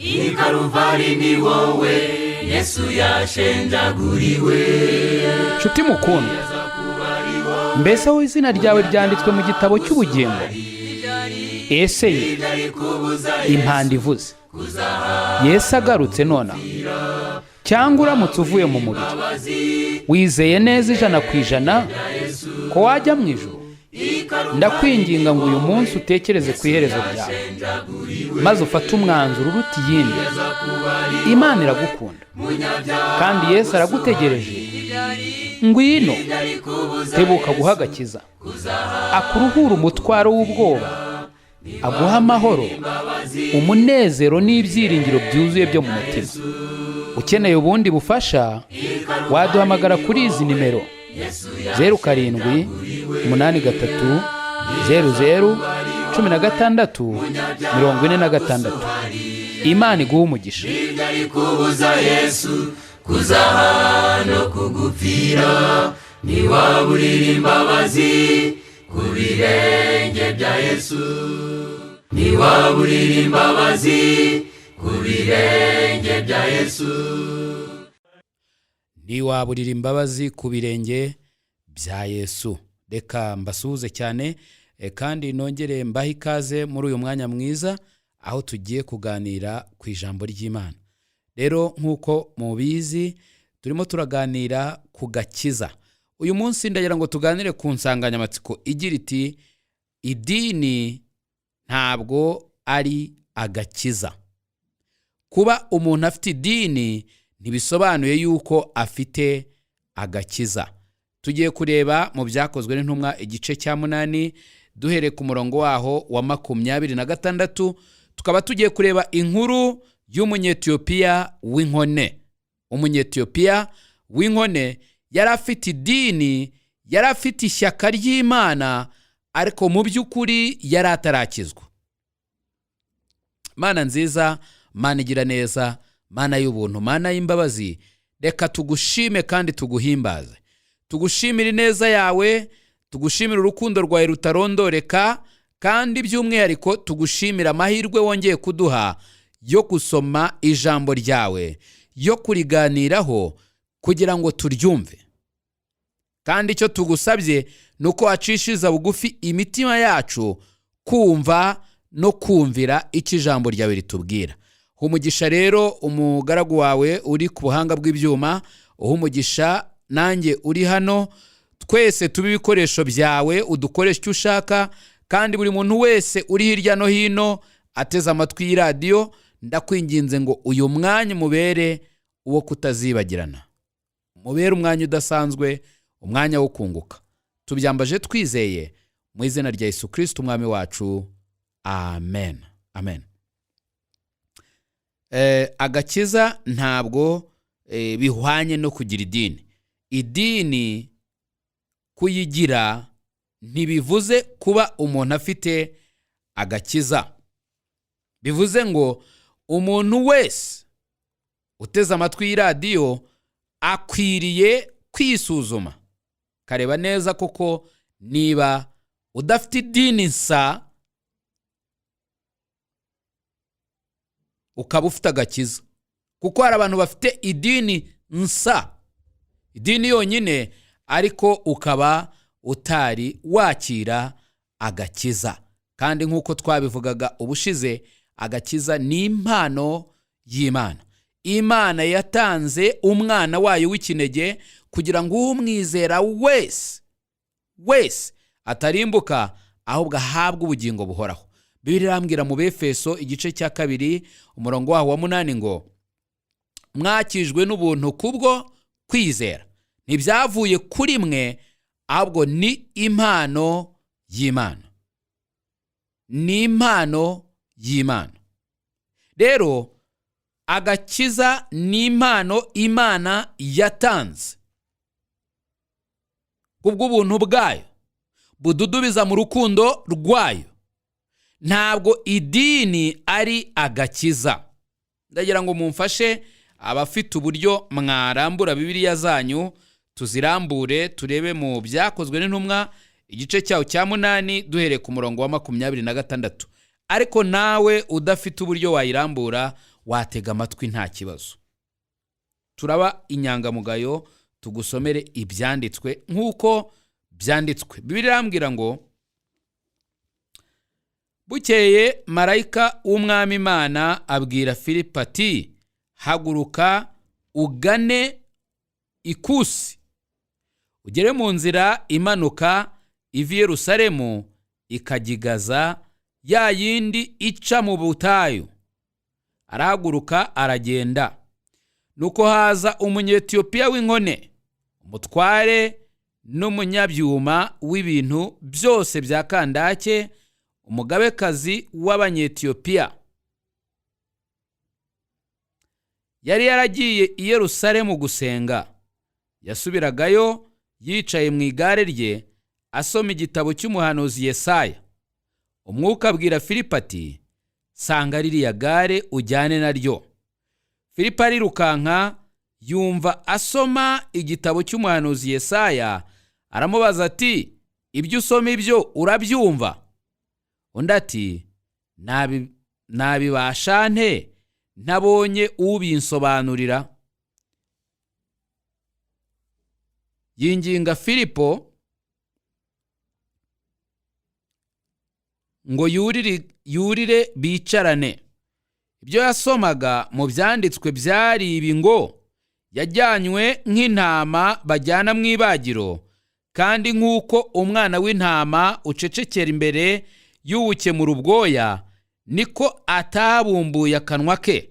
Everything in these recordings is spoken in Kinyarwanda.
I Calvary ni wowe Yesu yashenjaguriwe. Nshuti mukundwa, mbese aho izina ryawe ryanditswe mu gitabo cy'ubugingo? Ese ye impanda ivuze Yesu agarutse nonaha, cyangwa uramutse uvuye mu mubiri, wizeye neza 100% ko wajya mu ijuru? Ndakwinginga ngo uyu munsi utekereze ku iherezo ryawe, maze ufate umwanzuro uruta iyindi. Imana iragukunda kandi Yesu aragutegereje. Ngwino, tebuka guha Agakiza, akuruhura umutwaro w'ubwoba, aguha amahoro, umunezero n'ibyiringiro byuzuye byo mu mutima. Ukeneye ubundi bufasha, waduhamagara kuri izi nimero 0783001646. Imana iguha umugisha. Kuza hano kugupfira, niwaburira imbabazi ku birenge bya Yesu. Niwaburira imbabazi ku birenge bya Yesu. Niwaburira imbabazi ku birenge bya Yesu. Reka mbasuhuze cyane kandi nongere mbaha ikaze muri uyu mwanya mwiza aho tugiye kuganira ku ijambo ry'Imana. Rero nk'uko mubizi, turimo turaganira ku gakiza. Uyu munsi ndagira ngo tuganire ku nsanganyamatsiko igira iti idini ntabwo ari agakiza. Kuba umuntu afite idini ntibisobanuye yuko afite agakiza. Tugiye kureba mu byakozwe n'intumwa igice cya 8 duhereye ku murongo waho wa 26. Tukaba tugiye kureba inkuru y'umunyetiyopiya w'inkone. Umunyetiyopiya w'inkone yari afite idini, yari afite ishyaka ry'Imana, ariko mu by'ukuri yari atarakizwa. Mana nziza, Mana igira neza, Mana y'ubuntu, Mana y'imbabazi, reka tugushime kandi tuguhimbaze. Tugushimira ineza yawe, tugushimira urukundo rwawe rutarondoreka, kandi by'umwihariko tugushimira amahirwe wongeye kuduha yo gusoma ijambo ryawe, yo kuriganiraho kugira ngo turyumve. Kandi icyo tugusabye nuko wacishiriza bugufi imitima yacu kumva no kumvira icyo ijambo ryawe ritubwira. Umugisha rero umugaragu wawe uri ku buhanga bw'ibyuma, umugisha nanjye uri hano, twese tubi ibikoresho byawe, udukoresha icyo ushaka. Kandi buri muntu wese uri hirya no hino ateze amatwi y'iradiyo, ndakwinginze ngo uyu mwanya mubere uwo kutazibagirana, mubere umwanya udasanzwe, umwanya wo kunguka. Tubyambaje twizeye mu izina rya Yesu Kristo umwami wacu, amen. Amen. Agakiza ntabwo bihwanye no kugira idini. Idini kuyigira ntibivuze kuba umuntu afite agakiza. Bivuze ngo umuntu wese uteze amatwi y'iradiyo akwiriye kwisuzuma, kareba neza koko niba udafite idini nsa ukaba ufite agakiza. Kuko hari abantu bafite idini nsa, idini yonyine, ariko ukaba utari wakira agakiza. Kandi nk'uko twabivugaga ubushize, agakiza ni impano y'Imana. Imana yatanze umwana wayo w'ikinege kugira ngo umwizera wese atarimbuka, ahubwo ahabwe ubugingo buhoraho. Bibiliya irambwira mu Befeso igice cya 2 umurongo waho wa 8 ngo mwakijwe n'ubuntu kubwo kwizera, ntibyavuye kuri mwe, ahubwo ni impano y'Imana. Ni impano y'Imana. Rero agakiza ni impano Imana yatanze kubw'ubuntu bwayo bududubiza mu rukundo rwayo. Ntabwo idini ari agakiza. Ndagira ngo mumfashe abafite uburyo mwarambura Bibiliya zanyu, tuzirambure turebe mu byakozwe n'intumwa igice cyawo cya 8 duhereye ku murongo wa 26. Ariko nawe udafite uburyo wayirambura, watega amatwi nta kibazo. Turaba inyangamugayo tugusomere ibyanditswe nk'uko byanditswe. Bibiliya irambwira ngo bukeye marayika w'umwami Imana abwira Filipo ati haguruka ugane Ikusi, ugere mu nzira imanuka iva i Yerusalemu ikajya i Gaza, ya yindi ica mu butayu. Arahaguruka aragenda. Nuko haza umunyetiyopiya w'inkone, umutware n'umunyabyuma w'ibintu byose bya kandake, umugabekazi w'abanyetiyopiya. Yari yaragiye i Yerusalemu gusenga. Yasubiragayo yicaye mu igare rye asoma igitabo cy'umuhanuzi Yesaya. Umwuka abwira Filipo ati sanga ririya gare ujyane naryo. Filipo arirukanka yumva asoma igitabo cy'umuhanuzi Yesaya, aramubaza ati ibyo usoma ibyo urabyumva? Undi ati nabibasha nte ntabonye ubinsobanurira? Yinginga Filipo ngo yurire bicarane. Ibyo yasomaga mu byanditswe byari ibi ngo yajyanywe nk'intama bajyana mu ibagiro, kandi nk'uko umwana w'intama ucecekera imbere y'uwukemura ubwoya, niko atabumbuye akanwa ke.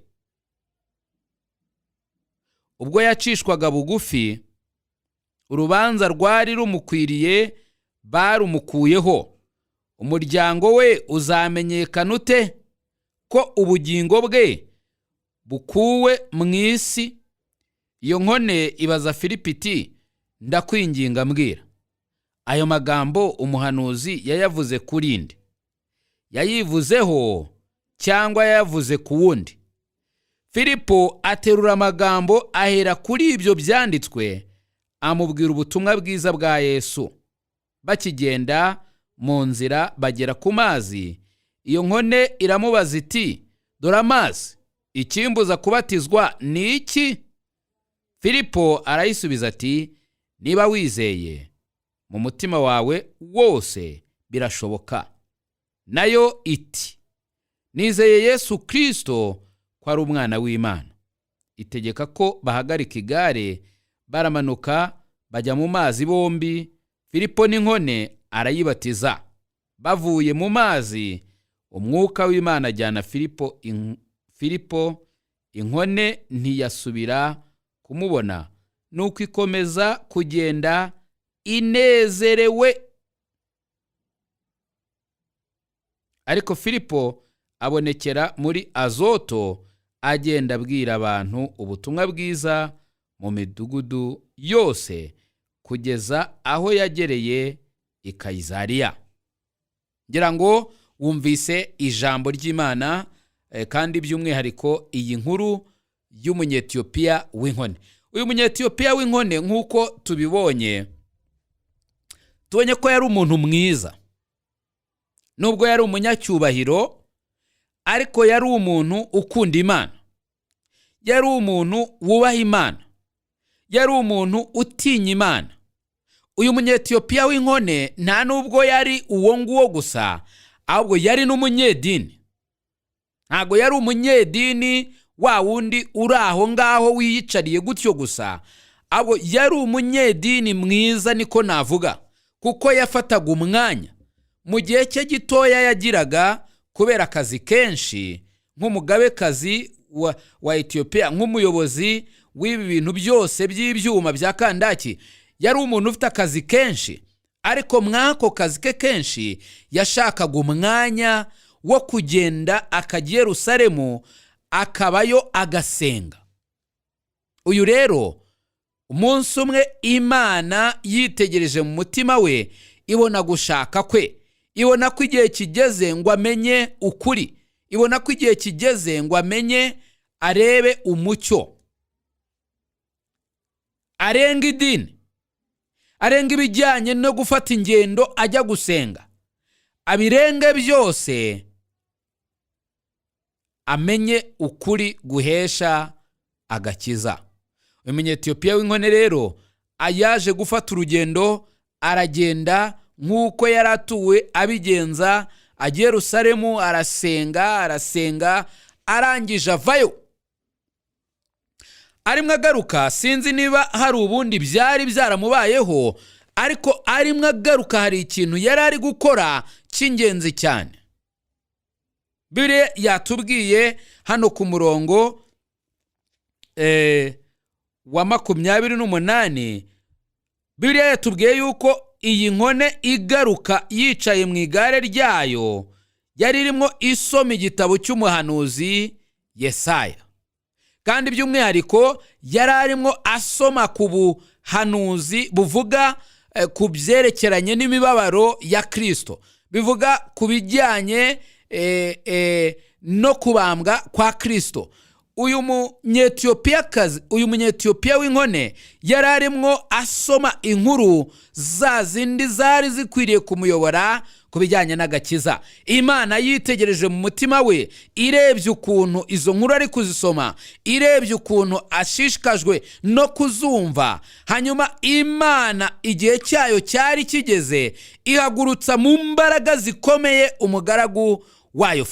Ubwo yacishwaga bugufi, urubanza rwari rumukwiriye barumukuyeho. Umuryango we uzamenyekana ute ko ubugingo bwe bukuwe mu isi? Iyo nkone ibaza Filipo iti ndakwinginga mbwira, ayo magambo umuhanuzi yayavuze kuri nde? Yayivuzeho cyangwa yayavuze ku wundi? Filipo aterura amagambo ahera kuri ibyo byanditswe, amubwira ubutumwa bwiza bwa Yesu. Bakigenda mu nzira bagera ku mazi, iyo nkone iramubaza iti dore amazi, ikimbuza kubatizwa ni iki? Filipo arayisubiza ati niba wizeye mu mutima wawe wose birashoboka. Nayo iti nizeye Yesu Kristo ko ari umwana w'Imana. Itegeka ko bahagarika igare, baramanuka bajya mu mazi bombi. Filipo n'inkone arayibatiza. Bavuye mu mazi, umwuka w'Imana ajyana Filipo, inkone ntiyasubira kumubona, nuko ikomeza kugenda inezerewe. Ariko Filipo abonekera muri Azoto, agenda abwira abantu ubutumwa bwiza mu midugudu yose kugeza aho yagereye i Kayizariya. Ngira ngo wumvise ijambo ry'Imana, kandi by'umwihariko iyi nkuru y'umunyetiyopiya w'inkone. Uyu munyetiyopiya w'inkone nk'uko tubibonye, tubonye ko yari umuntu mwiza. Nubwo yari umunyacyubahiro, ariko yari umuntu ukunda Imana. Yari umuntu wubaha Imana. Yari umuntu utinya Imana. Uyu munyetiyopiya w'inkone nta nubwo yari uwo nguwo gusa, ahubwo yari n'umunyedini. Ntago yari umunyedini wa wundi uri aho ngaho wiyicariye gutyo gusa, ahubwo yari umunyedini mwiza, niko navuga, kuko yafataga umwanya mu gihe cye gitoya yagiraga kubera akazi kenshi nk'umugabekazi wa Ethiopia, nk'umuyobozi w'ibi bintu byose by'ibyuma bya kandaki. Yari umuntu ufite akazi kenshi, ariko mwako kazi ke kenshi yashakaga umwanya wo kugenda akajya i Yerusalemu akabayo agasenga. Uyu rero umunsi umwe Imana yitegereje mu mutima we, ibona gushaka kwe, ibona ko igihe kigeze ngo amenye ukuri, ibona ko igihe kigeze ngo amenye arebe umucyo, arenga idini, arenga ibijyanye no gufata ingendo ajya gusenga, abirenge byose, amenye ukuri guhesha agakiza. Uyu munyetiyopiya w'inkone rero yaje gufata urugendo, aragenda nk'uko yari atuwe abigenza, agiye Yerusalemu, arasenga, arangije avayo. Arimwe agaruka, sinzi niba hari ubundi byari byaramubayeho, ariko arimwe agaruka hari ikintu yari ari gukora cy'ingenzi cyane. Bibiliya yatubwiye hano ku murongo wa 28, Bibiliya yatubwiye yuko iyi nkone igaruka yicaye mu igare ryayo yari irimo isoma igitabo cy'umuhanuzi Yesaya, kandi by'umwihariko yari arimo asoma ku buhanuzi buvuga ku byerekeranye n'imibabaro ya Kristo, bivuga ku bijyanye no kubambwa kwa Kristo. Uyu munyetiyopiya w'inkone yari arimo asoma inkuru za zindi zari zikwiriye kumuyobora ku bijyanye n'agakiza. Imana yitegereje mu mutima we, irebye ukuntu izo nkuru ari kuzisoma, irebye ukuntu ashishikajwe no kuzumva. Hanyuma Imana igihe cyayo cyari kigeze, ihagurutsa mu mbaraga zikomeye umugaragu wayo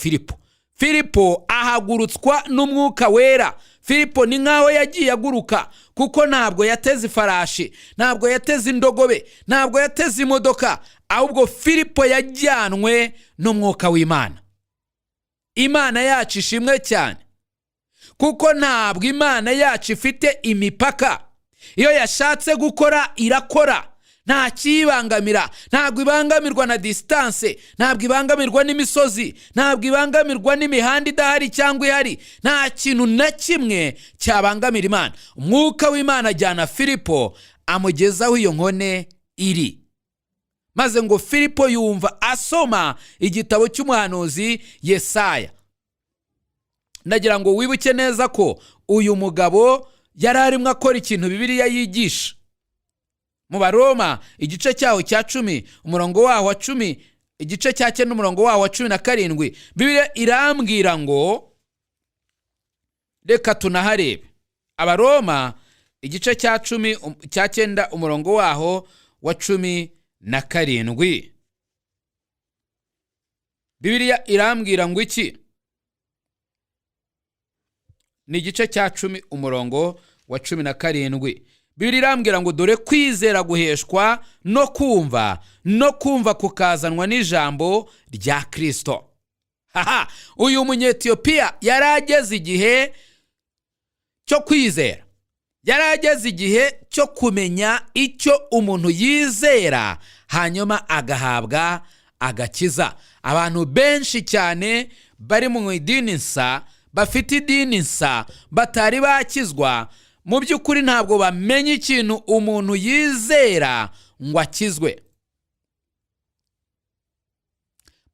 Filipo ahagurutswa n'umwuka wera. Filipo ni nkaho yagiye aguruka, kuko ntabwo yateze ifarashi, ntabwo yateze indogobe, ntabwo yateze imodoka, ahubwo Filipo yajyanwe n'umwuka w'Imana. Imana yacu ishimwe cyane, kuko ntabwo Imana yacu ifite imipaka. Iyo yashatse gukora irakora, nta kibangamira. Ntabwo ibangamirwa na distance, ntabwo ibangamirwa n'imisozi, ntabwo ibangamirwa n'imihanda idahari cyangwa ihari. Nta kintu na kimwe cyabangamira Imana. Umwuka w'Imana ajyana Filipo amugezaho iyo nkone iri, maze ngo Filipo yumva asoma igitabo cy'umuhanuzi Yesaya. Ndagira ngo wibuke neza ko uyu mugabo yari arimo akora ikintu Bibiliya yigisha. Mu Baroma igice cyaho cya 10 umurongo waho wa 10, igice cya 9 umurongo waho wa 17, Bibiliya irambwira ngo, reka tunaharebe. Abaroma igice cya 10 cya 9 umurongo waho wa 17. Bibiliya irambwira ngo iki? Ni igice cya 10 umurongo wa 17. Bibiliya irambwira ngo, dore kwizera guheshwa no kumva kukazanwa n'ijambo rya Kristo. Uyu munyetiyopiya yari ageze igihe cyo kwizera, yari ageze igihe cyo kumenya icyo umuntu yizera, hanyuma agahabwa agakiza. Abantu benshi cyane bari mu idini nsa, bafite idini nsa, batari bakizwa, mu by'ukuri ntabwo bamenye ikintu umuntu yizera ngo akizwe.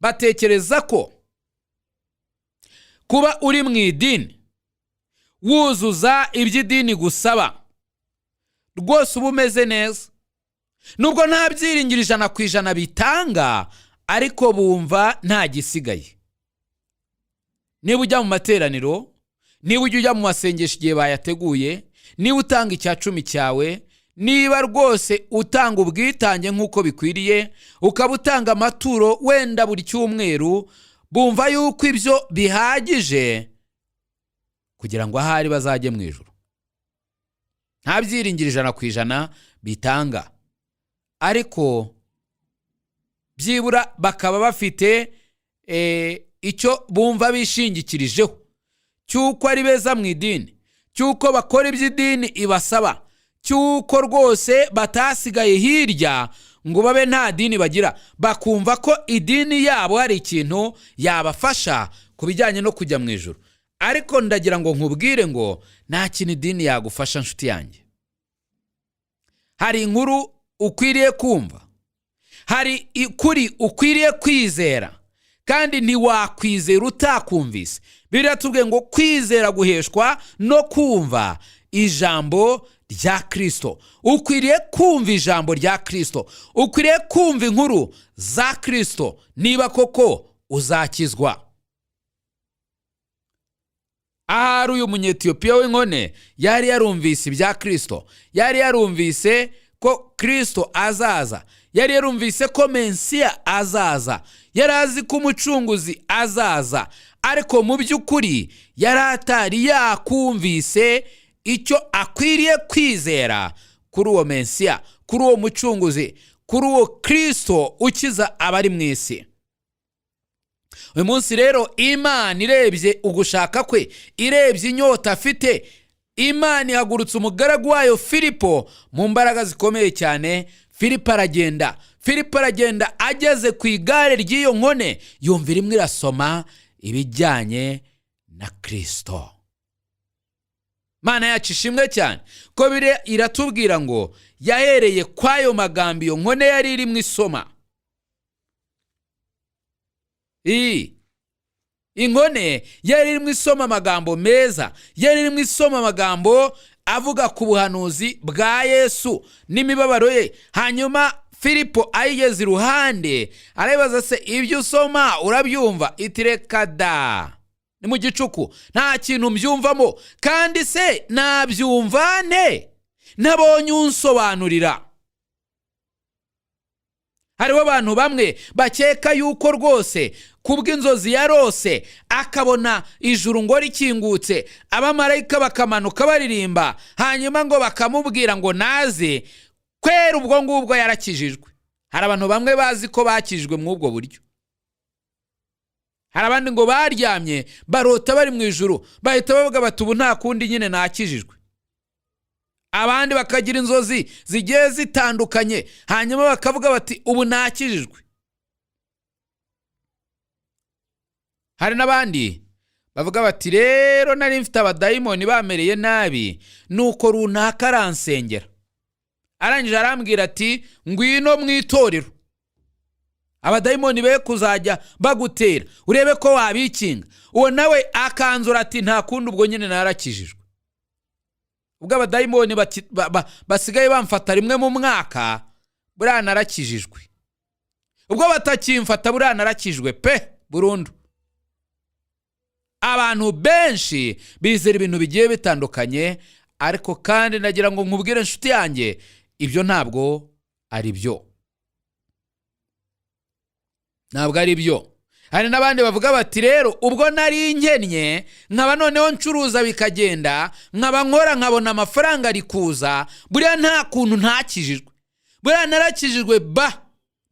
Batekereza ko kuba uri mu idini, wuzuza iby'idini gusaba, rwose uba umeze neza. Nubwo nta byiringiro 100% bitanga, ariko bumva nta gisigaye. Niba ujya mu materaniro, niba ujya mu masengesho igihe bayateguye, niba utanga icya 10 cyawe, niba rwose utanga ubwitange nk'uko bikwiriye, ukaba utanga amaturo wenda buri cyumweru, bumva yuko ibyo bihagije kugira ngo ahari bazajye mu ijuru. Nta byiringiro 100% bitanga, ariko byibura bakaba bafite icyo bumva bishingikirijeho, cyuko ari beza mu idini, cyuko bakora iby'idini ibasaba, cyuko rwose batasigaye hirya ngo babe nta dini bagira. Bakumva ko idini yabo hari ikintu yabafasha ku bijyanye no kujya mu ijuru. Ariko ndagira ngo nkubwire ngo nta kintu idini yagufasha, nshuti yanjye. Hari inkuru ukwiriye kumva, hari ukuri ukwiriye kwizera, kandi ntiwakwizera utakumvise. Bibiliya tubwiye ngo kwizera guheshwa no kumva ijambo rya Kristo. Ukwiriye kumva ijambo rya Kristo, ukwiriye kumva inkuru za Kristo, niba koko uzakizwa. ahari uyu munyetiyopiya w'inkone yari yarumvise ibya Kristo, yari yarumvise ko Kristo azaza, yari yarumvise ko Mensiya azaza, yari azi ko umucunguzi azaza, ariko mu by'ukuri yari atari yakumvise icyo akwiriye kwizera kuri uwo Mensiya, kuri uwo mucunguzi, kuri uwo Kristo ukiza abari mu isi. Uyu munsi rero Imana irebye ugushaka kwe, irebye inyota afite, Imana ihagurutse umugaragu wayo Filipo mu mbaraga zikomeye cyane. Filipo aragenda ageze ku igare ry'iyo nkone, yumvira imwe irasoma ibijyanye na Kristo. Mana yacu ishimwe cyane ko bire iratubwira ngo yahereye kwayo magambo iyo nkone yari irimo isoma. Inkone yari irimo isoma amagambo meza, yari irimo isoma amagambo avuga ku buhanuzi bwa Yesu n'imibabaro ye. Hanyuma Filipo ayigeze iruhande arabibaza, se ibyo usoma urabyumva? Iti reka da, ni mu gicuku, nta kintu mbyumvamo, kandi se nabyumva nte? Nabonye unsobanurira. Hariho abantu bamwe bakeka yuko rwose kubw'inzozi yarose akabona ijuru ngo rikingutse, abamarayika bakamanuka baririmba, hanyuma ngo bakamubwira ngo naze, kwera ubwo ngubwo yarakijijwe. Hari abantu bamwe bazi ko bakijijwe mu ubwo buryo. Hari abandi ngo baryamye barota bari mu ijuru, bahita bavuga bati ubu nta kundi nyine nakijijwe. Abandi bakagira inzozi zigiye zitandukanye, hanyuma bakavuga bati ubu nakijijwe. Hari n'abandi bavuga bati rero nari mfite abadayimoni bamereye nabi, nuko runaka aransengera, arangije arambwira ati ngwino mu itorero, abadayimoni be kuzajya bagutera urebe ko wabikinga. Uwo nawe akanzura ati nta kundi ubwo nyine narakijijwe. Ubwo abadayimoni basigaye bamfata rimwe mu mwaka, buriya narakijijwe. Ubwo batakimfata buriya narakijijwe pe burundu. Abantu benshi bizera ibintu bigiye bitandukanye, ariko kandi nagira ngo nkubwire inshuti yanjye, ibyo ntabwo ari byo. Ntabwo ari byo. Hari n'abandi bavuga bati rero ubwo nari nkennye, nkaba noneho ncuruza bikagenda, nkaba nkora nkabona amafaranga ari kuza, buriya nta kuntu ntakijijwe, buriya narakijijwe ba.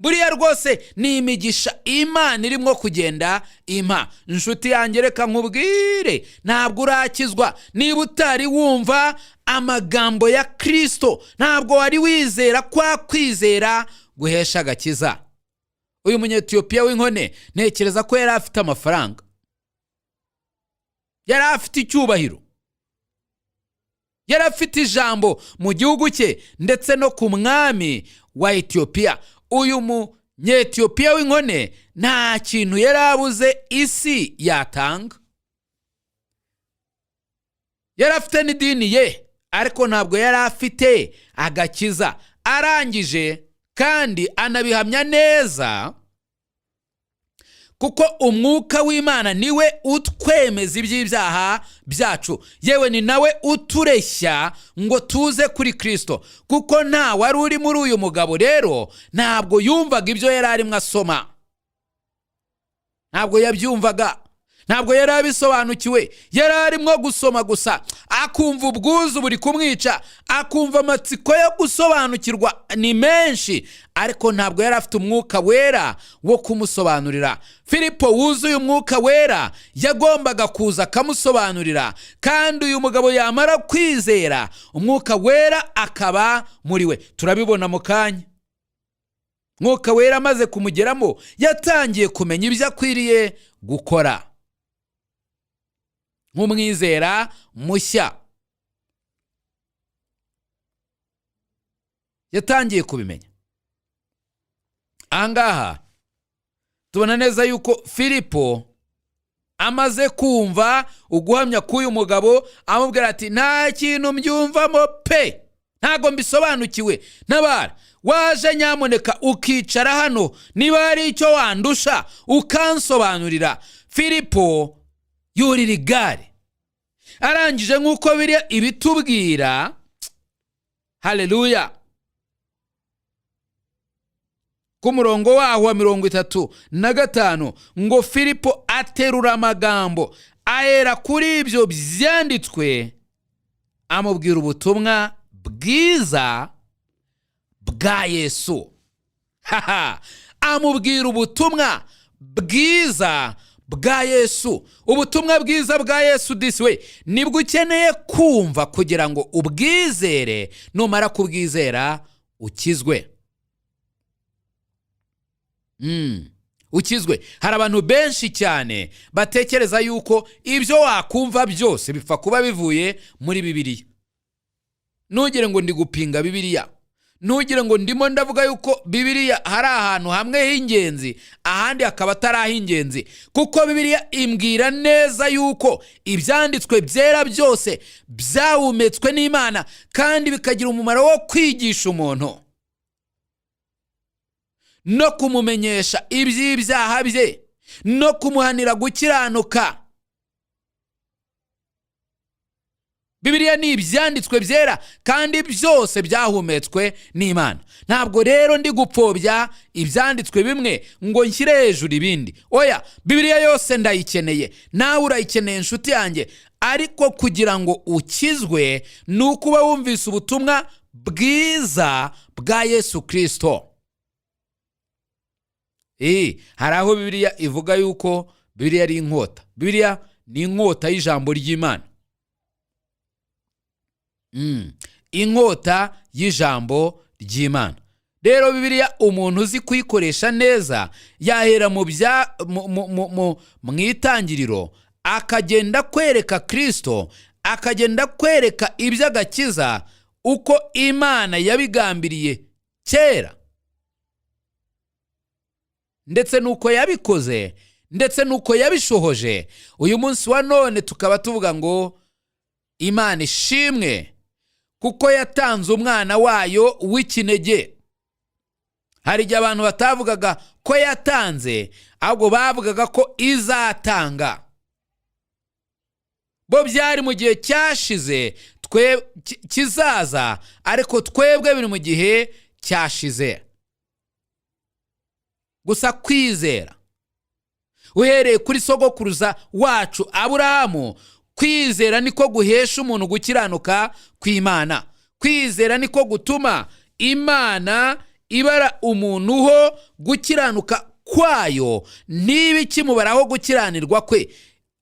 Buriya rwose ni imigisha Imana irimo kugenda impa. Inshuti yanjye reka nkubwire, ntabwo urakizwa niba utari wumva amagambo ya Kristo, ntabwo wari wizera kwa kwizera guhesha agakiza. Uyu munyetiyopiya w'inkone ntekereza ko yari afite amafaranga, yari afite icyubahiro, yari afite ijambo mu gihugu cye ndetse no ku mwami wa Etiyopiya. Uyu munyetiyopiya w'inkone nta kintu yari abuze isi yatanga. Yari afite n'idini ye, ariko ntabwo yari afite agakiza. Arangije kandi anabihamya neza, kuko umwuka w'Imana niwe utwemeza iby'ibyaha byacu, yewe ni nawe utureshya ngo tuze kuri Kristo. Kuko nta wari uri muri uyu mugabo rero ntabwo yumvaga ibyo yari arimo asoma, ntabwo yabyumvaga, ntabwo yari abisobanukiwe. Yari arimo gusoma gusa, akumva ubwuzu buri kumwica, akumva amatsiko yo gusobanukirwa ni menshi, ariko ntabwo yari afite umwuka wera wo kumusobanurira. Filipo wuzuye umwuka wera yagombaga kuza akamusobanurira, kandi uyu mugabo yamara kwizera umwuka wera akaba muri we. Turabibona mu kanya. Umwuka wera amaze kumugeramo yatangiye kumenya ibyo akwiriye gukora nk'umwizera mushya. Yatangiye kubimenya. Ahangaha tubona neza yuko Filipo amaze kumva uguhamya k'uyu mugabo, amubwira ati nta kintu mbyumvamo pe, ntago mbisobanukiwe. Ntabara waje nyamuneka ukicara hano, niba hari icyo wandusha ukansobanurira. Filipo yurira igare, arangije nk'uko biriya ibitubwira, haleluya, ku murongo waho wa 35 ngo Filipo aterura amagambo ahera kuri ibyo byanditswe amubwira ubutumwa bwiza bwa Yesu. Amubwira ubutumwa bwiza bwa Yesu. Ubutumwa bwiza bwa Yesu this way nibwo ukeneye kumva kugira ngo ubwizere, numara kubwizera ukizwe. Ukizwe. Hari abantu benshi cyane batekereza yuko ibyo wakumva byose bipfa kuba bivuye muri Bibiliya. Ntugire ngo ndi gupinga Bibiliya, ntugire ngo ndimo ndavuga yuko Bibiliya hari ahantu hamwe h'ingenzi ahandi hakaba atari ah'ingenzi, kuko Bibiliya imbwira neza yuko ibyanditswe byera byose byahumetswe n'Imana kandi bikagira umumaro wo kwigisha umuntu no kumumenyesha iby'ibyaha bye no kumuhanira gukiranuka. Bibiliya ni ibyanditswe byera kandi byose byahumetswe n'Imana. Ntabwo rero ndi gupfobya ibyanditswe bimwe ngo nshyire hejuru ibindi. Oya, Bibiliya yose ndayikeneye, nawe urayikeneye inshuti yanjye, ariko kugira ngo ukizwe ni ukuba wumvise ubutumwa bwiza bwa Yesu Kristo. Hari aho Bibiliya ivuga yuko Bibiliya ari inkota. Bibiliya ni inkota y'ijambo ry'Imana. Inkota y'ijambo ry'Imana. Rero Bibiliya umuntu uzi kuyikoresha neza yahera mu itangiriro akagenda kwereka Kristo, akagenda kwereka iby'agakiza uko Imana yabigambiriye kera, ndetse nuko yabikoze, ndetse nuko yabishohoje. Uyu munsi wa none tukaba tuvuga ngo Imana ishimwe kuko yatanze umwana wayo w'ikinege. Hari igihe abantu batavugaga ko yatanze, ahubwo bavugaga ko izatanga. Bo byari mu gihe cyashize kizaza, ariko twebwe biri mu gihe cyashize. Gusa kwizera uhereye kuri sogokuruza wacu Aburahamu, kwizera niko guhesha umuntu gukiranuka kw'Imana. Kwizera niko gutuma Imana ibara umuntu ho gukiranuka kwayo, niba ikimubaraho gukiranirwa kwe.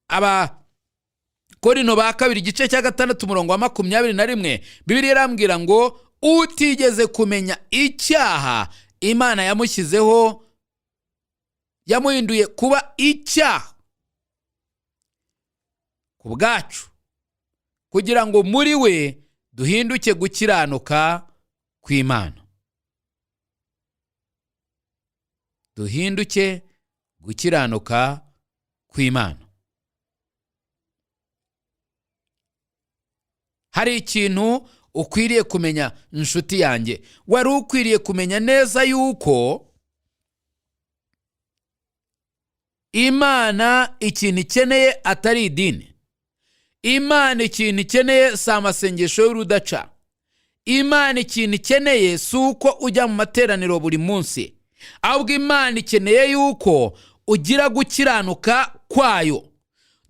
Abakorino ba kabiri igice cya 6 umurongo wa 21, Bibiliya irambwira ngo utigeze kumenya icyaha Imana yamushyizeho, yamuhinduye kuba icyaha ku bwacu, kugira ngo muri we duhinduke gukiranuka kw'Imana. Duhinduke gukiranuka kw'Imana. Hari ikintu ukwiriye kumenya inshuti yanjye. Wari ukwiriye kumenya neza yuko Imana ikintu ikeneye atari idini. Imana ikintu ikeneye si amasengesho y'urudaca. Imana ikintu ikeneye si uko ujya mu materaniro buri munsi, ahubwo Imana ikeneye yuko ugira gukiranuka kwayo.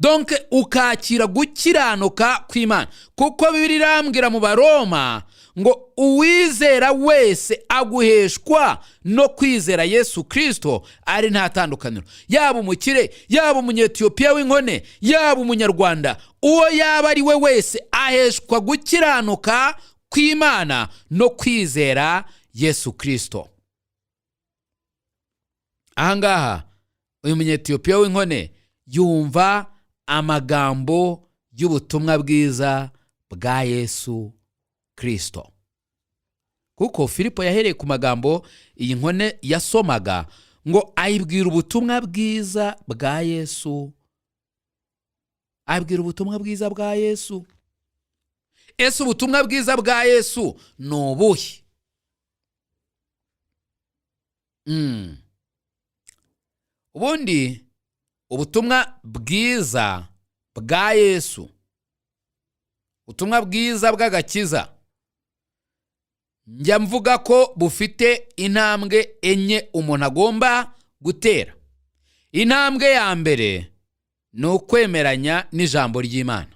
Donc ukakira gukiranuka kw'Imana, kuko Bibiliya irambwira mu Baroma ngo uwizera wese aguheshwa no kwizera Yesu Kristo ari nta tandukaniro. Yaba umukire, yaba umunyetiyopiya w'inkone, yaba umunyarwanda, uwo yaba ari we wese aheshwa gukiranuka kw'Imana no kwizera Yesu Kristo. Ahangaha uyu munyetiyopiya w'inkone yumva amagambo y'ubutumwa bwiza bwa Yesu Kristo, kuko Filipo yahereye ku magambo iyi nkone yasomaga ngo ayibwira ubutumwa bwiza bwa Yesu. Ayibwira ubutumwa bwiza bwa Yesu. Ese ubutumwa bwiza bwa Yesu ni ubuhe? Ubundi ubutumwa bwiza bwa Yesu ubutumwa bwiza bw'agakiza njya mvuga ko bufite intambwe enye umuntu agomba gutera. Intambwe ya mbere ni ukwemeranya n'ijambo ry'Imana.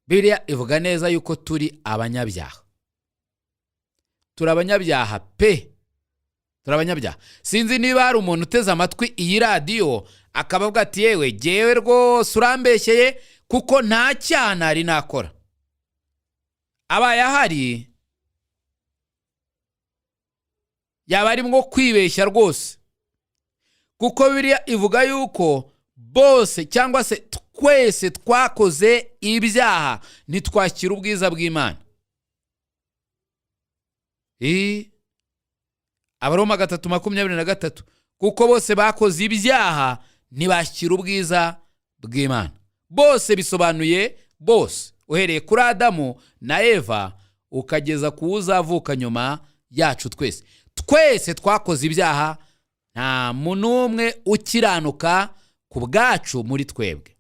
Bibiliya ivuga neza yuko turi abanyabyaha. Turi abanyabyaha pe. Turi abanyabyaha. Sinzi niba hari umuntu uteze amatwi iyi radiyo akabavuga ati yewe jyewe rwose urambeshyeye kuko nta cyaha nari nakora. Abaye ahari yaba arimo kwibeshya rwose, kuko Bibiliya ivuga yuko bose cyangwa se twese twakoze ibyaha ntitwakira ubwiza bw'Imana. Abaroma 3:23, kuko bose bakoze ibyaha ntibakira ubwiza bw'Imana. Bose bisobanuye bose, uhereye kuri Adamu na Eva ukageza ku uzavuka nyuma yacu twese. Twese twakoze ibyaha, nta muntu umwe ukiranuka ku bwacu muri twebwe.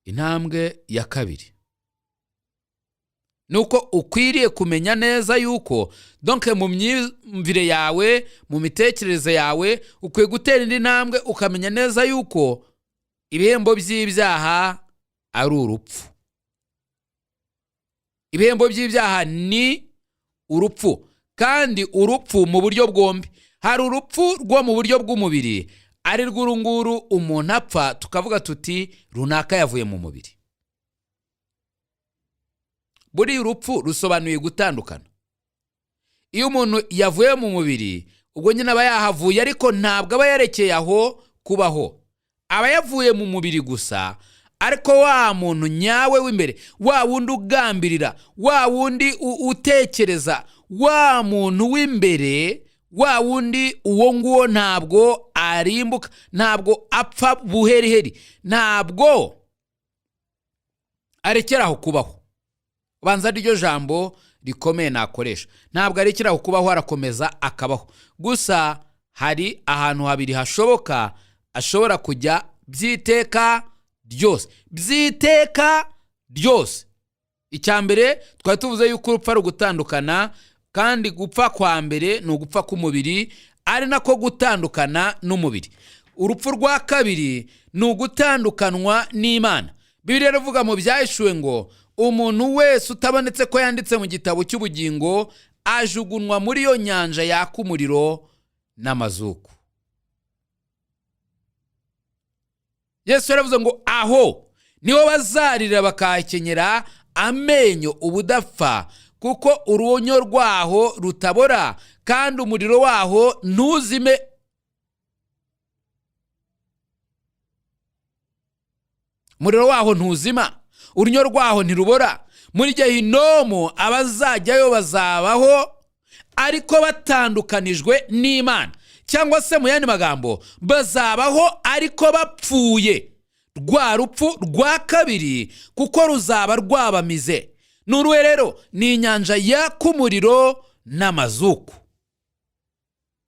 Intambwe ya kabiri nuko ukwiriye kumenya neza yuko donc mu myumvire yawe, mu mitekerereze yawe ukwiye gutera indi ntambwe ukamenya neza yuko ibihembo by'ibyaha ari urupfu. Ibihembo by'ibyaha ni urupfu, kandi urupfu mu buryo bwombi. Hari urupfu rwo mu buryo bw'umubiri, ari rw'urunguru umuntu apfa tukavuga tuti runaka yavuye mu mubiri. Buri urupfu rusobanuye gutandukana. Iyo umuntu yavuye mu mubiri ubwo nyine aba yahavuye, ariko ntabwo aba yarekeye aho kubaho. Aba yavuye mu mubiri gusa, ariko wa muntu nyawe w'imbere, wa wundi ugambirira, wa wundi utekereza, wa muntu w'imbere, wa wundi uwo nguwo ntabwo arimbuka, ntabwo apfa buheriheri, ntabwo arekeraho kubaho. Banza ryo jambo rikomeye nakoresha. Ntabwo arekeraho kubaho, arakomeza akabaho. Gusa hari ahantu habiri hashoboka ashobora kujya byiteka ryose. Byiteka ryose. Icyambere twari tuvuze yuko urupfa rugutandukana, kandi gupfa kwa mbere ni ugupfa k'umubiri, ari nako gutandukana n'umubiri. Urupfu rwa kabiri ni ugutandukanwa n'Imana. Bibiliya iravuga mu Byahishuwe ngo umuntu wese utabonetse ko yanditse mu gitabo cy'ubugingo ajugunwa muri yo nyanja yaka umuriro n'amazuku. Yesu yaravuze ngo aho niho bazarira bakakenyera amenyo ubudapfa, kuko urunyo rwaho rutabora kandi umuriro waho ntuzime. Umuriro waho ntuzima, urunyo rwaho ntirubora. Muri Gehinomu abazajyayo bazabaho ariko batandukanijwe n'Imana, cyangwa se mu yandi magambo bazabaho ariko bapfuye. Rwa rupfu rwa kabiri kuko ruzaba rwabamize. N'uruhe rero? Ni inyanja yaka umuriro n'amazuku.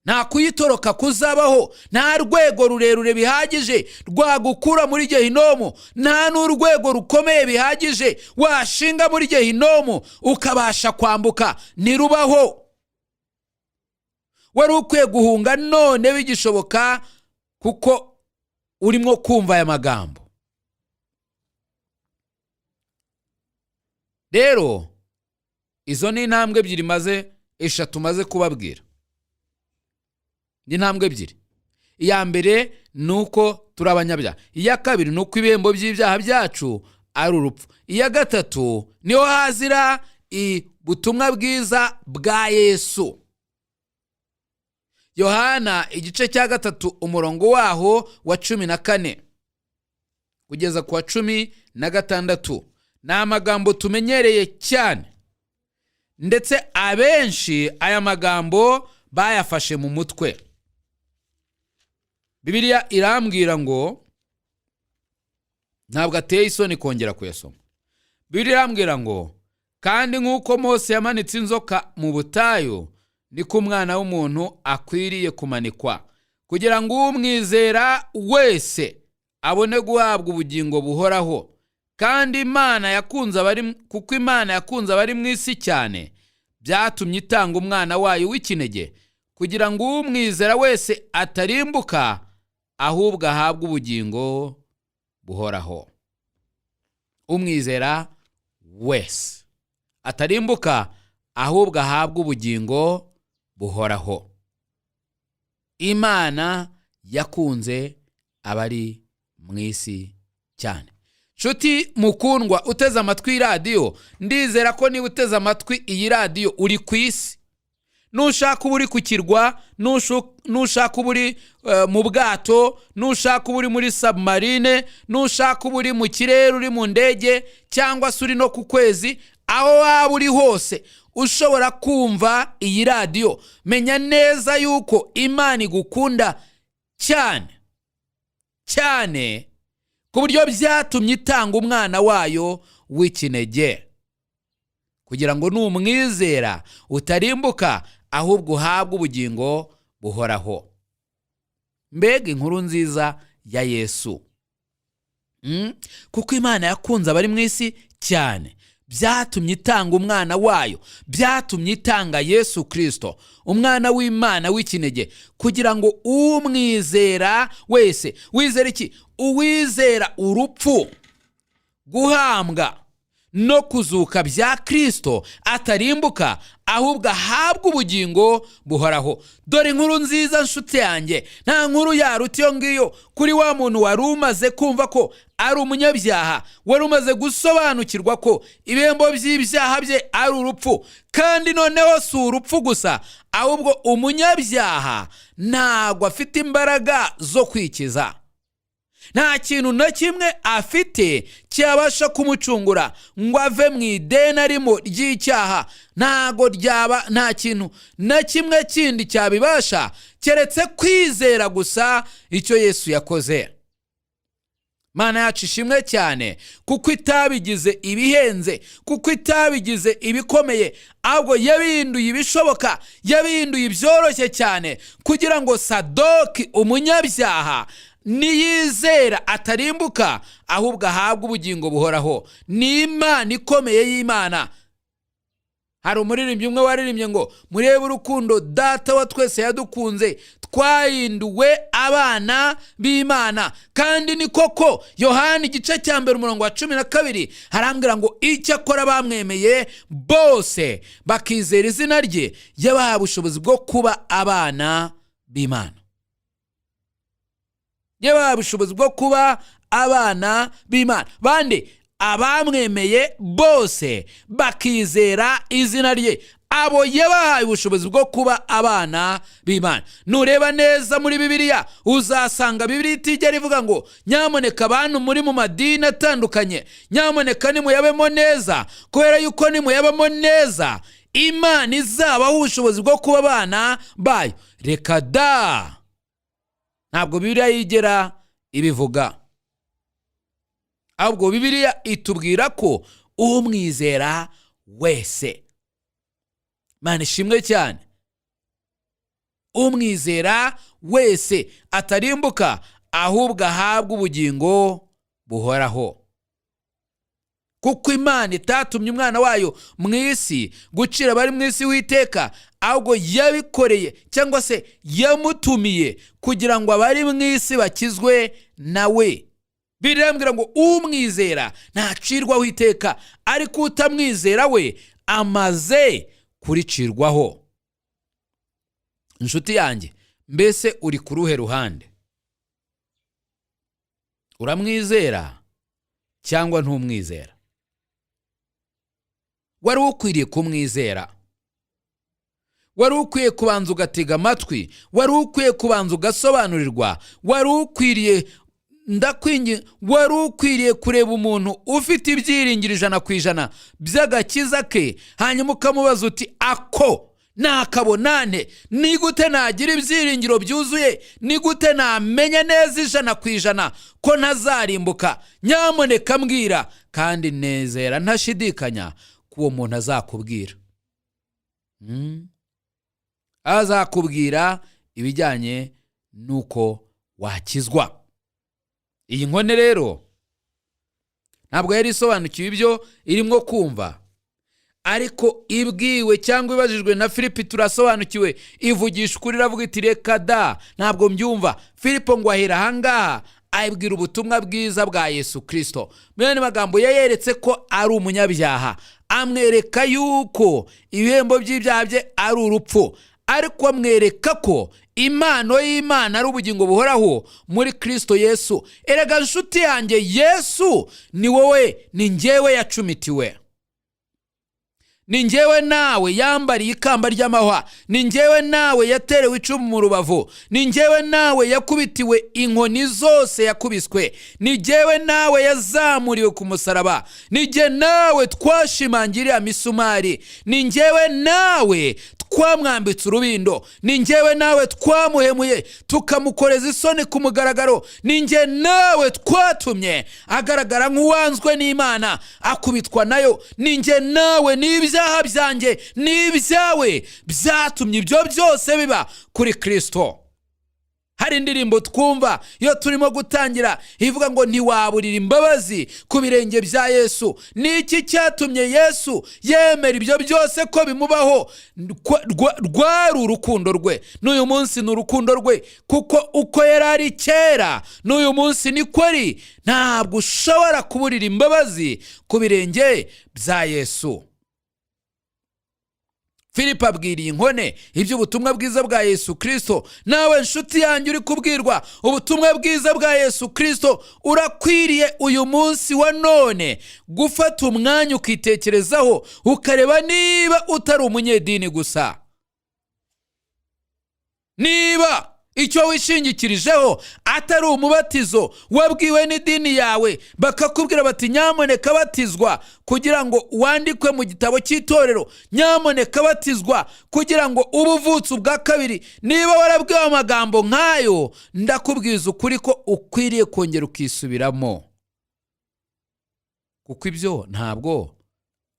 Nta kuyitoroka kuzabaho, nta rwego rurerure bihagije rwagukura muri Gehinomu, nta n'urwego rukomeye bihagije washinga muri Gehinomu ukabasha kwambuka, ntirubaho. Wari ukwiye guhunga none bigishoboka, kuko urimo kumva aya magambo. Rero izo ni intambwe ebyiri maze eshatu maze kubabwira. Ni intambwe ebyiri. Iya mbere nuko turi abanyabyaha. Iya kabiri nuko ibihembo by'ibyaha byacu ari urupfu. Iya gatatu niho hazira ubutumwa bwiza bwa Yesu. Yohana igice cya 3 umurongo waho wa 14 kugeza ku wa 16. Ni amagambo tumenyereye cyane, ndetse abenshi aya magambo bayafashe mu mutwe. Bibiliya irambwira ngo ntabwo ateye isoni kongera kuyasoma. Bibiliya irambwira ngo kandi nk'uko Mose yamanitse inzoka mu butayu, niko umwana w'umuntu akwiriye kumanikwa, kugira ngo umwizera wese abone guhabwa ubugingo buhoraho. Kandi kuko Imana yakunze abari mu isi cyane, byatumye itanga umwana wayo w'ikinege, kugira ngo umwizera wese atarimbuka, ahubwo ahabwe ubugingo buhoraho. Umwizera wese atarimbuka, ahubwo ahabwe ubugingo buhoraho. Imana yakunze abari mu isi cyane. Nshuti mukundwa uteze amatwi radiyo, ndizera ko niba uteze amatwi iyi radiyo uri ku isi. Nushaka uba uri ku kirwa, nushaka uba uri mu bwato, nushaka uba uri muri submarine, nushaka uba uri mu kirere, uri mu ndege, cyangwa se uri no ku kwezi, aho waba uri hose ushobora kumva iyi radiyo, menya neza yuko Imana igukunda cyane cyane, ku buryo byatumye itanga umwana wayo w'ikinege, kugira ngo numwizera utarimbuka, ahubwo uhabwe ubugingo buhoraho. Mbega inkuru nziza ya Yesu. Kuko Imana yakunze abari mu isi cyane, byatumye itanga umwana wayo, byatumye itanga Yesu Kristo, umwana w'Imana w'ikinege, kugira ngo umwizera wese, wizera iki? Uwizera urupfu, guhambwa no kuzuka bya Kristo atarimbuka, ahubwo ahabwe ubugingo buhoraho. Dore inkuru nziza nshuti yanjye, nta nkuru yaruta iyo ngiyo kuri wa muntu wari umaze kumva ko ari umunyabyaha, wari umaze gusobanukirwa ko ibihembo by'ibyaha bye ari urupfu. Kandi noneho si urupfu gusa, ahubwo umunyabyaha ntabwo afite imbaraga zo kwikiza. Nta kintu na kimwe afite cyabasha kumucungura ngo ave mu ideni arimo ry'icyaha. Nta kintu na kimwe kindi cyabibasha keretse kwizera gusa icyo Yesu yakoze. Mana yacu ishimwe cyane, kuko itabigize ibihenze, kuko itabigize ibikomeye, ahubwo yabinduye ibishoboka, yabinduye ibyoroshye cyane, kugira ngo Sadoki umunyabyaha niyizera atarimbuka, ahubwo ahabwe ubugingo buhoraho. Ni Imana ikomeye y'Imana. Hari umuririmbyi umwe waririmbye ngo, murebe urukundo Data wa twese yadukunze, twahinduwe abana b'Imana. Kandi ni koko, Yohana igice cya 1:12 harambwira ngo icyakora bamwemeye bose bakizera izina rye, yabahaye ubushobozi bwo kuba abana b'Imana. Yabahaye ubushobozi bwo kuba abana b'Imana. Bande abamwemeye bose bakizera izina rye, abo yabahaye ubushobozi bwo kuba abana b'Imana. Nureba neza muri Bibiliya uzasanga Bibiliya itigera ivuga ngo nyamuneka abantu muri mu madini atandukanye, nyamuneka nimuyabemo neza, kubera yuko nimuyabemo neza Imana izabaho ubushobozi bwo kuba abana bayo. Reka da, ntabwo Bibiliya yigera ibivuga. Ahubwo Bibiliya itubwira ko umwizera wese, Mana ishimwe cyane, umwizera wese atarimbuka, ahubwo ahabwe ubugingo buhoraho. Kuko Imana itatumye umwana wayo mu isi gucira abari mu isi witeka, ahubwo yabikoreye cyangwa se yamutumiye kugira ngo abari mu isi bakizwe nawe. Birambwira ngo umwizera ntacirwaho iteka, ariko utamwizera we amaze kuricirwaho. Inshuti yanjye, mbese uri ku ruhe ruhande? Uramwizera cyangwa ntumwizera? Wari ukwiriye kumwizera, wari ukwiye kubanza ugatega amatwi, wari ukwiye kubanza ugasobanurirwa, wari ukwiriye kureba umuntu ufite ibyiringiro 100% by'agakiza ke, hanyuma ukamubaza uti ako nakabonane, ni gute nagira ibyiringiro byuzuye, ni gute namenya neza 100% ko ntazarimbuka? Nyamuneka mbwira, kandi nezera ntashidikanya ko uwo muntu azakubwira. Azakubwira ibijyanye nuko wakizwa. iyi nkone rero ntabwo yari isobanukiwe ibyo irimo kumva, ariko ibwiwe cyangwa ibajijwe na Filipo turasobanukiwe, ivugisha ukuri, iravuga iti reka da, ntabwo mbyumva. Filipo ngo ahera ahangaha ayibwira ubutumwa bwiza bwa Yesu Kristo. Mwene magambo yeretse ko ari umunyabyaha, amwereka yuko ibihembo by'ibyaha bye ari urupfu, ariko amwereka ko impano y'Imana ari ubugingo buhoraho muri Kristo Yesu. Erega nshuti yanjye, Yesu ni wowe, ni njyewe yacumitiwe, ni njyewe nawe yambariye ikamba ry'amahwa, ni njyewe nawe yaterewe icumu mu rubavu, ni njyewe nawe yakubitiwe inkoni zose yakubiswe, ni njyewe nawe yazamuriwe ku musaraba, ni njye nawe twashimangiriye amisumari, ni njyewe nawe twamwambitse urubindo, ni njyewe nawe twamuhemuye tukamukoreza isoni ku mugaragaro, ni njye nawe twatumye agaragara nk'uwanzwe n'Imana akubitwa nayo, ni njye nawe n'ibyaha byanjye n'ibyawe byatumye ibyo byose biba kuri Kristo. Hari indirimbo twumva iyo turimo gutangira ivuga ngo ntiwaburira imbabazi ku birenge bya Yesu. Ni iki cyatumye Yesu yemera ibyo byose ko bimubaho? Rwari urukundo rwe, n'uyu munsi ni urukundo rwe, kuko uko yari ari kera n'uyu munsi niko ari. Ntabwo ushobora kuburira imbabazi ku birenge bya Yesu. Filipo abwiriye inkone iby'ubutumwa bwiza bwa Yesu Kristo. Nawe nshuti yanjye uri kubwirwa ubutumwa bwiza bwa Yesu Kristo, urakwiriye uyu munsi wa none gufata umwanya ukitekerezaho, ukareba niba utari umunyedini gusa, niba icyo wishingikirijeho atari umubatizo wabwiwe n'idini yawe, bakakubwira bati nyamuneka batizwa kugira ngo wandikwe mu gitabo cy'itorero, nyamuneka batizwa kugira ngo ube uvutse ubwa kabiri. Niba warabwiwe amagambo nk'ayo, ndakubwiza ukuri ko ukwiriye kongera ukisubiramo, kuko ibyo ntabwo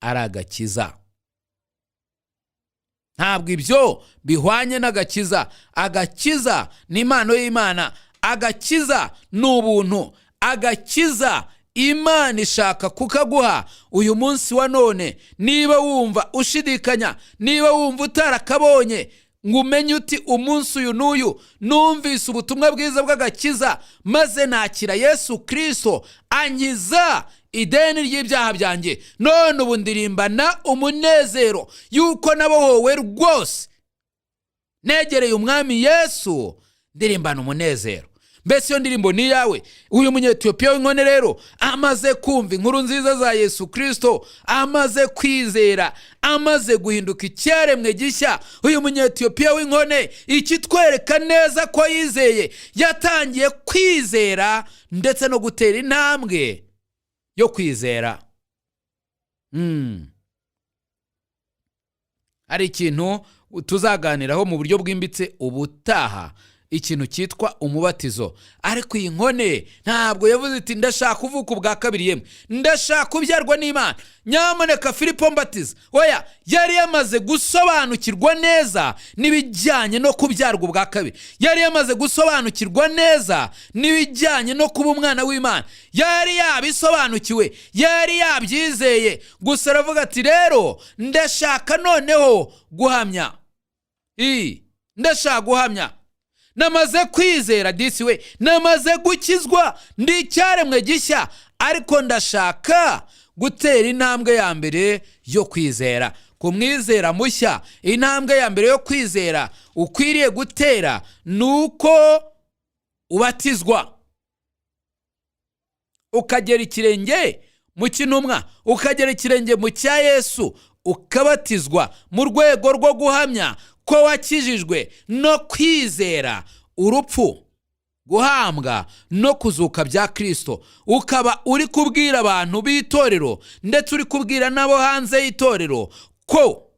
ari agakiza. Ntabwo ibyo bihwanye n'agakiza. Agakiza ni impano y'Imana, agakiza ni ubuntu, agakiza Imana ishaka kukaguha uyu munsi wa none. Niba wumva ushidikanya, niba wumva utarakabonye, ngo umenye uti umunsi uyu n'uyu numvise ubutumwa bwiza bw'agakiza, maze nakira Yesu Kristo ankiza ideni ry'ibyaha byanjye, none ubu ndirimbana umunezero yuko nabohowe rwose, negereye umwami Yesu, ndirimbana umunezero. Mbese iyo ndirimbo ni yawe. Uyu munyetiyopiya w'inkone rero amaze kumva inkuru nziza za Yesu Kristo, amaze kwizera, amaze guhinduka icyaremwe gishya, uyu munyetiyopiya w'inkone ikitwereka neza ko yizeye, yatangiye kwizera ndetse no gutera intambwe yo kwizera. Hari ikintu tuzaganiraho mu buryo bwimbitse ubutaha, ikintu cyitwa umubatizo. Ariko iyi nkone ntabwo yavuze iti ndashaka uvuka ubwa kabiri, yemwe ndashaka kubyarwa n'Imana, nyamuneka Filipo mbatiza. Oya, yari yamaze gusobanukirwa neza n'ibijyanye no kubyarwa ubwa kabiri, yari yamaze gusobanukirwa neza n'ibijyanye no kuba umwana w'Imana, yari yabisobanukiwe, yari yabyizeye. Gusa aravuga ati rero ndashaka noneho guhamya, ndashaka guhamya, namaze kwizera disi we, namaze gukizwa, ndi icyaremwe gishya, ariko ndashaka gutera intambwe ya mbere yo kwizera. Kumwizera mushya, intambwe ya mbere yo kwizera ukwiriye gutera nuko ubatizwa, ukagera ikirenge mu kintumwa, ukagera ikirenge mu cya Yesu, ukabatizwa mu rwego rwo guhamya ko wakijijwe no kwizera urupfu, guhambwa no kuzuka bya Kristo. Ukaba uri kubwira abantu b'itorero ndetse uri kubwira nabo hanze y'itorero ko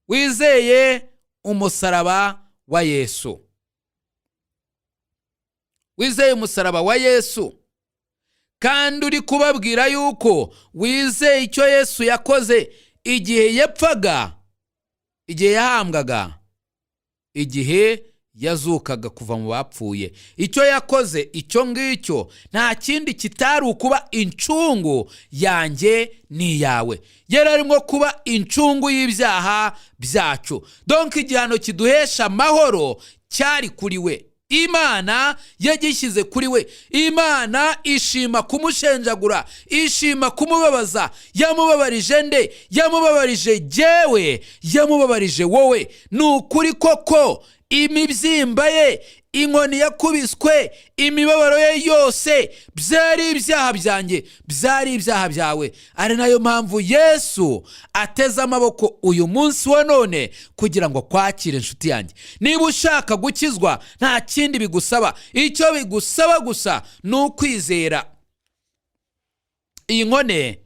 wizeye umusaraba wa Yesu, wizeye umusaraba wa Yesu, kandi uri kubabwira yuko wizeye icyo Yesu yakoze igihe yapfaga, igihe yahambwaga, igihe yazukaga kuva mu bapfuye. Icyo yakoze icyo ngicyo nta kindi kitari ukuba incungu yanjye ni yawe. Yari arimo kuba incungu y'ibyaha byacu. Donc igihano kiduhesha amahoro cyari kuri we. Imana yagishyize kuri we. Imana ishima kumushenjagura, ishima kumubabaza. Yamubabarije nde? Yamubabarije jyewe, yamubabarije wowe. Ni ukuri koko imibyimba ye, inkoni yakubiswe, imibabaro ye yose byari ibyaha byanjye, byari ibyaha byawe. Ari nayo mpamvu Yesu ateze amaboko uyu munsi wa none kugira ngo kwakire inshuti yanjye. Niba ushaka gukizwa nta kindi bigusaba, icyo bigusaba gusa ni ukwizera. Iyi nkone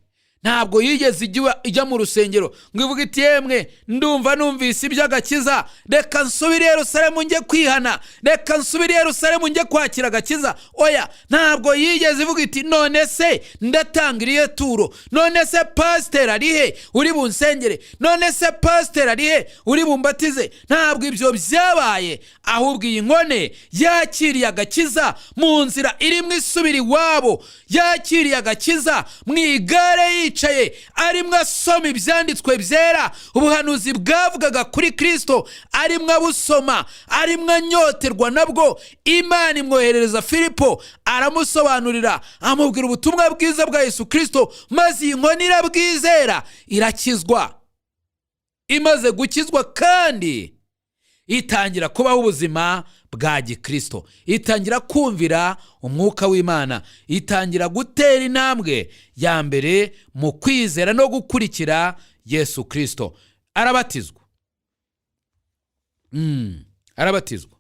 ntabwo yigeze ijya mu rusengero ngo ivuge iti yemwe ndumva numvise iby'agakiza, reka nsubire i Yerusalemu njye kwihana, reka nsubire i Yerusalemu njye kwakira agakiza. Oya, ntabwo yigeze ivuga iti none se ndatangiriye turo, none se pasiteri arihe uri bunsengere, none se pasiteri arihe uri bumbatize. Ntabwo ibyo byabaye, ahubwo iyi nkone yakiriye agakiza mu nzira irimo isubira iwabo. Yakiriye agakiza mu igare yicaye arimwo asoma ibyanditswe byera, ubuhanuzi bwavugaga kuri Kristo arimwo abusoma, arimwo anyoterwa nabwo. Imana imwoherereza Filipo aramusobanurira, amubwira ubutumwa bwiza bwa Yesu Kristo, maze iyi nkone irabwizera irakizwa. Imaze gukizwa kandi itangira kubaho ubuzima bwa gikristo, itangira kumvira umwuka w'Imana, itangira gutera intambwe ya mbere mu kwizera no gukurikira Yesu Kristo. Arabatizwa. Arabatizwa.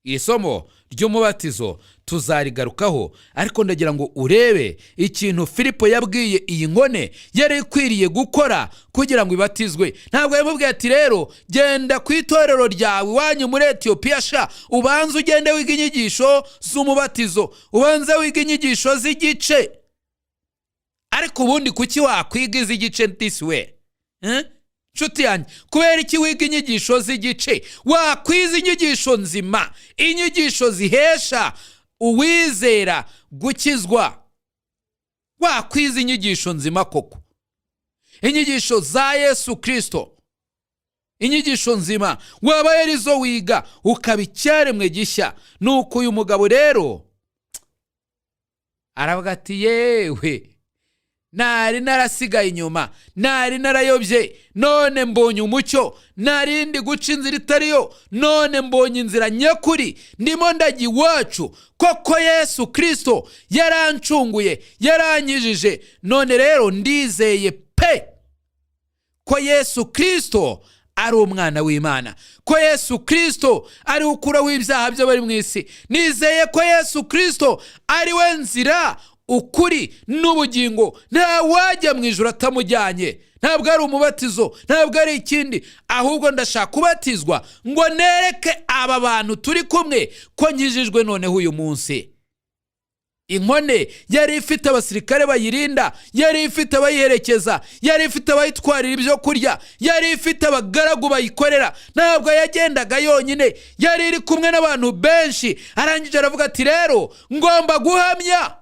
Isomo ry'umubatizo tuzarigarukaho, ariko ndagira ngo urebe ikintu Filipo yabwiye iyi nkone yari ikwiriye gukora kugira ngo ibatizwe. Ntabwo yamubwiye ati rero genda ku itorero ryawe iwanyu muri Etiyopiya sha ubanze ugende wiga inyigisho z'umubatizo, ubanze wiga inyigisho z'igice. Ariko ubundi kuki wakwiga iz'igice this way? Nshuti yanjye, kubera iki wiga inyigisho z'igice? Wakwiza inyigisho nzima, inyigisho zihesha uwizera gukizwa. Wakwiza inyigisho nzima koko, inyigisho za Yesu Kristo, inyigisho nzima waba yarizo wiga ukaba icyaremwe gishya. Nuko uyu mugabo rero aravuga ati yewe nari narasigaye inyuma, nari narayobye, none mbonye umucyo, narindi guca inzira itariyo, none mbonye inzira nyakuri, ndimo ndajya iwacu. Koko Yesu Kristo yarancunguye, yaranyijije, none rero ndizeye pe ko Yesu Kristo ari umwana w'Imana, ko Yesu Kristo ari ukuraho ibyaha by'abari mu isi. Nizeye ko Yesu Kristo ari we nzira, ukuri n'ubugingo. Nta wajya mu ijuru atamujyanye. Ntabwo ari umubatizo, ntabwo ari ikindi, ahubwo ndashaka kubatizwa ngo nereke aba bantu turi kumwe ko nkijijwe noneho uyu munsi. Inkone yari ifite abasirikare bayirinda, yari ifite abayiherekeza, yari ifite abayitwarira ibyo kurya, yari ifite abagaragu bayikorera. Ntabwo yagendaga yonyine, yari iri kumwe n'abantu benshi. Arangije aravuga ati rero ngomba guhamya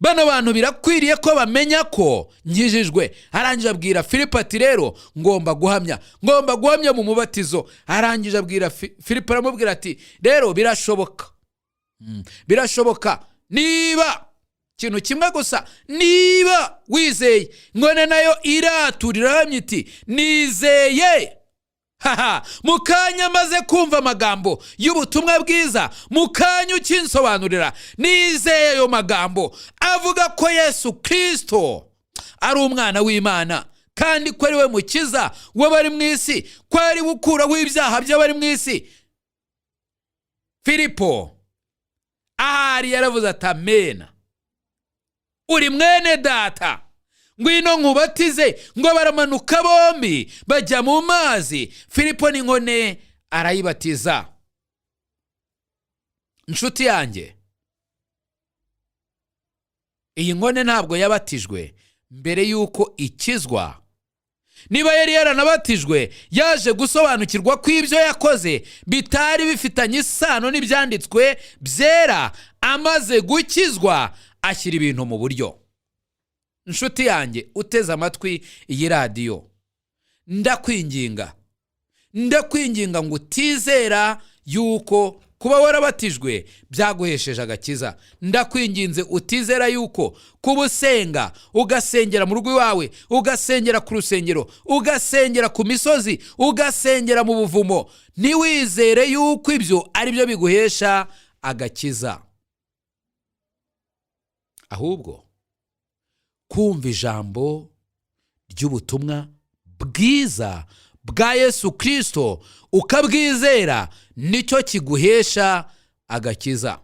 bano bantu, birakwiriye ko bamenya ko nkijijwe. Arangije abwira Filipo ati rero ngomba guhamya mu mubatizo. Arangije abwira Filipo, aramubwira ati rero birashoboka niba kintu kimwe gusa, niba wizeye. Nkone nayo iraturira hamye iti nizeye. Mukanya maze kumva amagambo y'ubutumwa bwiza, mukanya ukinsobanurira, nizeye ayo magambo avuga ko Yesu Kristo ari umwana w'Imana, kandi ko ari we mukiza w'abari mu isi, ko ari gukuraho ibyaha by'abari mu isi. Filipo ahari yaravuze ati amena, uri mwene data, ngwino nkubatize. Ngo baramanuka bombi bajya mu mazi, Filipo n'inkone arayibatiza. Nshuti yanjye, iyi nkone ntabwo yabatijwe mbere yuko ikizwa. niba yari yaranabatijwe yaje gusobanukirwa ko ibyo yakoze bitari bifitanye isano n'ibyanditswe byera. Amaze gukizwa ashyira ibintu mu buryo. Nshuti yanjye uteze amatwi iyi radiyo, ndakwinginga ngo utizera yuko kuba warabatijwe byaguhesheje agakiza. Ndakwinginze utizera yuko kuba usenga, ugasengera mu rugo iwawe, ugasengera ku rusengero, ugasengera ku misozi, ugasengera mu buvumo, ntiwizere yuko ibyo ari byo biguhesha agakiza. Ahubwo kumva ijambo ry'ubutumwa bwiza bwa Yesu Kristo ukabwizera nicyo kiguhesha agakiza.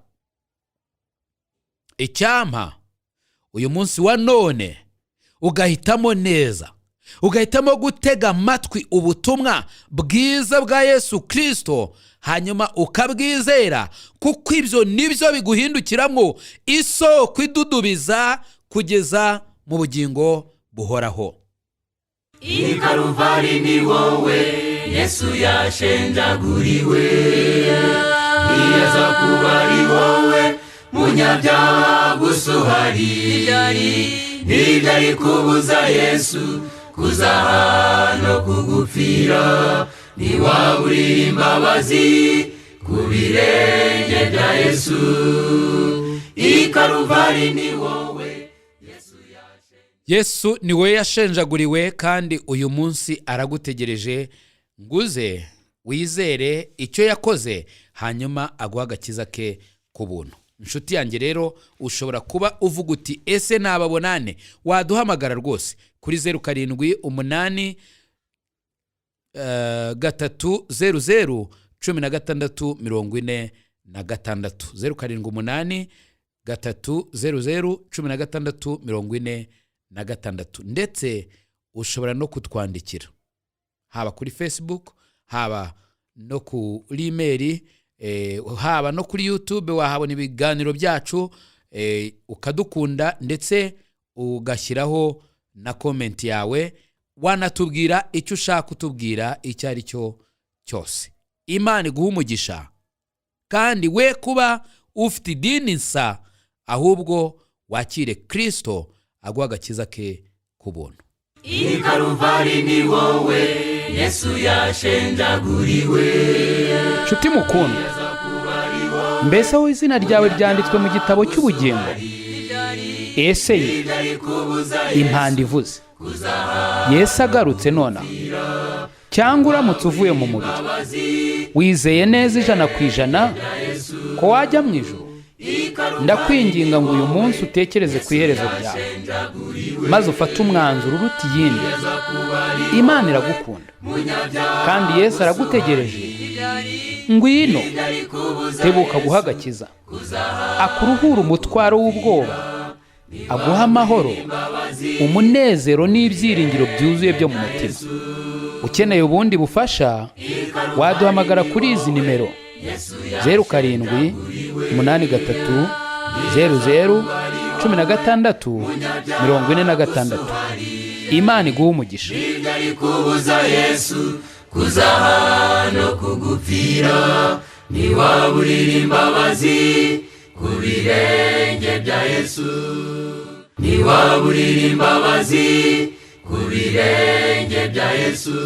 Icyampa uyu munsi wa none ugahitamo neza, ugahitamo gutega amatwi ubutumwa bwiza bwa Yesu Kristo, hanyuma ukabwizera, kuko ibyo nibyo biguhindukiramo isoko idudubiza kugeza mu bugingo buhoraho. I Calvary ni wowe Yesu yashenjaguriwe, niyaza kuba ari wowe munyabyaha gusa uhari. Ntibyari kubuza Yesu kuza hano kugupfira, ntiwaburira imbabazi ku birenge bya Yesu. I Calvary ni wowe Yesu ni we yashenjaguriwe, kandi uyu munsi aragutegereje nguze wizere icyo yakoze, hanyuma aguha agakiza ke ku buntu. Nshuti yanjye rero, ushobora kuba uvuga uti ese nababonane? Waduhamagara rwose kuri 0788 300 16 46 0788 300 16 46. Ndetse ushobora no kutwandikira haba kuri Facebook, haba no kuri email, haba no kuri YouTube. Wahabona ibiganiro byacu ukadukunda, ndetse ugashyiraho na comment yawe, wanatubwira icyo ushaka kutubwira icyo ari cyo cyose. Imana iguha umugisha, kandi we kuba ufite idini nsa, ahubwo wakire Kristo aguha agakiza ke ku buntu. I Calvary ni wowe Yesu yashenjaguriwe. Nshuti mukundwa, mbese wowe izina ryawe ryanditswe mu gitabo cy'ubugingo? Ese impanda ivuze Yesu agarutse nonaha, cyangwa uramutse uvuye mu mubiri, wizeye neza 100% ko wajya mu ijuru? Ndakwinginga ngo uyu munsi utekereze ku iherezo ryawe, maze ufate umwanzuro uruta iyindi. Imana iragukunda, kandi Yesu aragutegereje. Ngwino, tebuka guha agakiza, akuruhura umutwaro w'ubwoba, aguha amahoro, umunezero n'ibyiringiro byuzuye byo mu mutima. Ukeneye ubundi bufasha, waduhamagara kuri izi nimero 0783 00 16 46. Imana iguha umugisha. Ntibyari kubuza Yesu kuza hano kugupfira, ntiwaburira imbabazi ku birenge bya Yesu. Ntiwaburira imbabazi ku birenge bya Yesu.